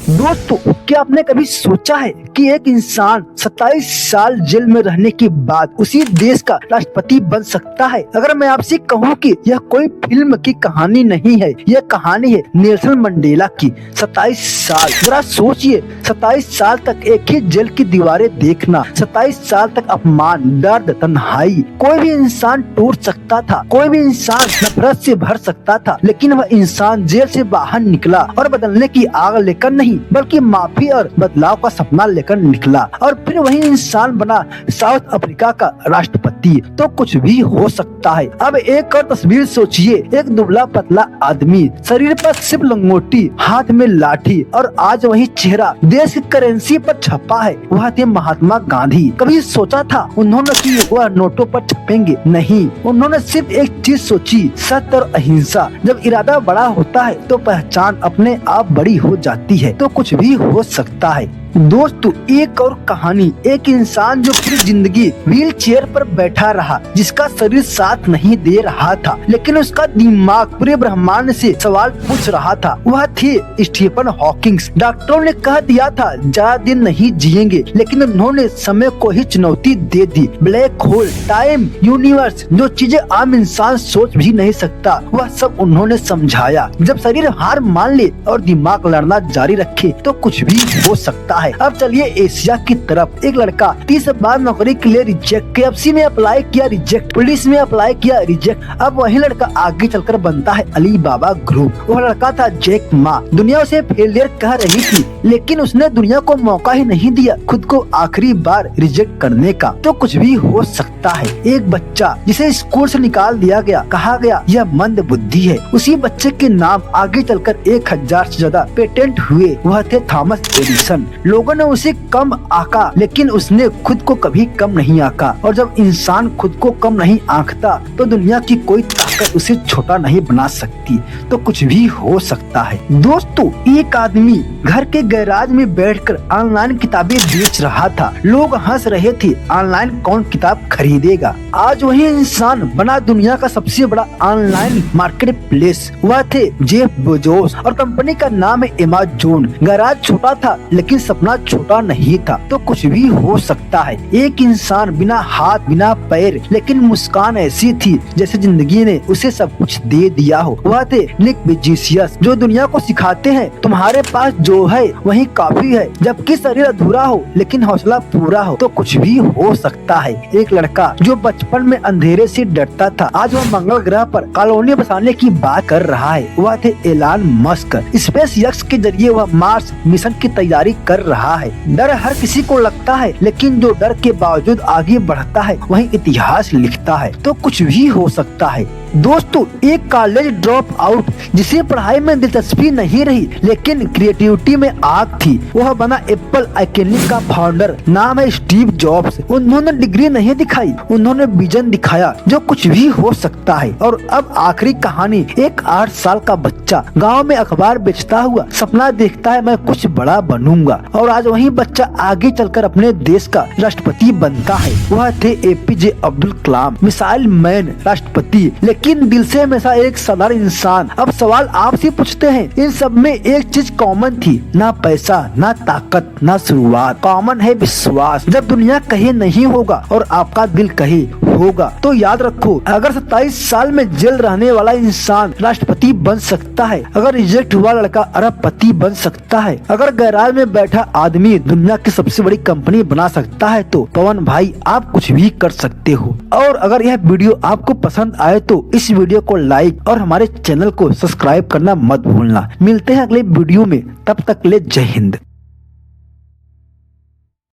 दोस्तों, क्या आपने कभी सोचा है कि एक इंसान 27 साल जेल में रहने के बाद उसी देश का राष्ट्रपति बन सकता है? अगर मैं आपसे कहूँ कि यह कोई फिल्म की कहानी नहीं है, यह कहानी है नेल्सन मंडेला की। 27 साल, जरा सोचिए, 27 साल तक एक ही जेल की दीवारें देखना, 27 साल तक अपमान, दर्द, तन्हाई। कोई भी इंसान टूट सकता था, कोई भी इंसान नफरत से भर सकता था, लेकिन वह इंसान जेल से बाहर निकला और बदलने की आग लेकर नहीं, बल्कि माफी और बदलाव का सपना लेकर निकला, और फिर वही इंसान बना साउथ अफ्रीका का राष्ट्रपति। तो कुछ भी हो सकता है। अब एक और तस्वीर सोचिए, एक दुबला पतला आदमी, शरीर पर सिर्फ लंगोटी, हाथ में लाठी, और आज वही चेहरा देश की करेंसी पर छपा है। वह थे महात्मा गांधी। कभी सोचा था उन्होंने कि वह नोटों पर छपेंगे? नहीं, उन्होंने सिर्फ एक चीज सोची, सत्य और अहिंसा। जब इरादा बड़ा होता है तो पहचान अपने आप बड़ी हो जाती है। तो कुछ भी हो सकता है। दोस्तों, एक और कहानी, एक इंसान जो पूरी जिंदगी व्हील चेयर पर बैठा रहा, जिसका शरीर साथ नहीं दे रहा था, लेकिन उसका दिमाग पूरे ब्रह्मांड से सवाल पूछ रहा था। वह थे स्टीफन हॉकिंग। डॉक्टरों ने कह दिया था ज्यादा दिन नहीं जिएंगे, लेकिन उन्होंने समय को ही चुनौती दे दी। ब्लैक होल, टाइम, यूनिवर्स, जो चीजें आम इंसान सोच भी नहीं सकता, वह सब उन्होंने समझाया। जब शरीर हार मान ले और दिमाग लड़ना जारी रखे तो कुछ भी हो सकता है। अब चलिए एशिया की तरफ। एक लड़का 30 बार नौकरी के लिए रिजेक्ट, KFC में अप्लाई किया रिजेक्ट, पुलिस में अप्लाई किया रिजेक्ट। अब वही लड़का आगे चलकर बनता है अली बाबा ग्रुप। वह लड़का था जैक मा। दुनिया उसे फेलियर कह रही थी, लेकिन उसने दुनिया को मौका ही नहीं दिया खुद को आखिरी बार रिजेक्ट करने का। तो कुछ भी हो सकता है। एक बच्चा जिसे स्कूल से निकाल दिया गया, कहा गया यह मंद बुद्धि है, उसी बच्चे के नाम आगे चलकर 1000 से ज्यादा पेटेंट हुए। वह थे थॉमस एडिसन। लोगों ने उसे कम आंका, लेकिन उसने खुद को कभी कम नहीं आंका। और जब इंसान खुद को कम नहीं आंकता तो दुनिया की कोई ताकत उसे छोटा नहीं बना सकती। तो कुछ भी हो सकता है। दोस्तों, एक आदमी घर के गैराज में बैठकर ऑनलाइन किताबें बेच रहा था। लोग हंस रहे थे, ऑनलाइन कौन किताब खरीदेगा। आज वही इंसान बना दुनिया का सबसे बड़ा ऑनलाइन मार्केट प्लेस। वह थे जेफ बेजोस और कंपनी का नाम है अमेज़न। गैराज छोटा था, लेकिन सपना छोटा नहीं था। तो कुछ भी हो सकता है। एक इंसान बिना हाथ, बिना पैर, लेकिन मुस्कान ऐसी थी जैसे जिंदगी ने उसे सब कुछ दे दिया हो। वह थे निक विजीसियस, जो दुनिया को सिखाते हैं तुम्हारे पास जो है वही काफी है, जबकि शरीर अधूरा हो लेकिन हौसला पूरा हो। तो कुछ भी हो सकता है। एक लड़का जो बचपन में अंधेरे से डरता था, आज वह मंगल ग्रह पर कॉलोनी बसाने की बात कर रहा है। वह थे एलन मस्क। स्पेस एक्स के जरिए वह मार्स मिशन की तैयारी कर रहा है। डर हर किसी को लगता है, लेकिन जो डर के बावजूद आगे बढ़ता है वही इतिहास लिखता है। तो कुछ भी हो सकता है। दोस्तों, एक कॉलेज ड्रॉप आउट जिसे पढ़ाई में दिलचस्पी नहीं रही, लेकिन क्रिएटिविटी में आग थी, वह बना एप्पल आइकॉनिक का फाउंडर। नाम है स्टीव जॉब्स। उन्होंने डिग्री नहीं दिखाई, उन्होंने विजन दिखाया जो कुछ भी हो सकता है। और अब आखिरी कहानी, एक 8 साल का बच्चा गाँव में अखबार बेचता हुआ सपना देखता है मैं कुछ बड़ा बनूंगा, और आज वही बच्चा आगे चलकर अपने देश का राष्ट्रपति बनता है। वह थे APJ Abdul Kalam, missile man, राष्ट्रपति, लेकिन दिल से हमेशा एक साधारण इंसान। अब सवाल आपसे पूछते हैं, इन सब में एक चीज कॉमन थी, ना पैसा, ना ताकत, ना शुरुआत। कॉमन है विश्वास। जब दुनिया कहे नहीं होगा और आपका दिल कहे होगा, तो याद रखो, अगर 27 साल में जेल रहने वाला इंसान राष्ट्रपति बन सकता है, अगर रिजेक्ट हुआ लड़का अरबपति बन सकता है, अगर गैराज में बैठा आदमी दुनिया की सबसे बड़ी कंपनी बना सकता है, तो पवन भाई आप कुछ भी कर सकते हो। और अगर यह वीडियो आपको पसंद आए तो इस वीडियो को लाइक और हमारे चैनल को सब्सक्राइब करना मत भूलना। मिलते हैं अगले वीडियो में, तब तक ले जय हिंद।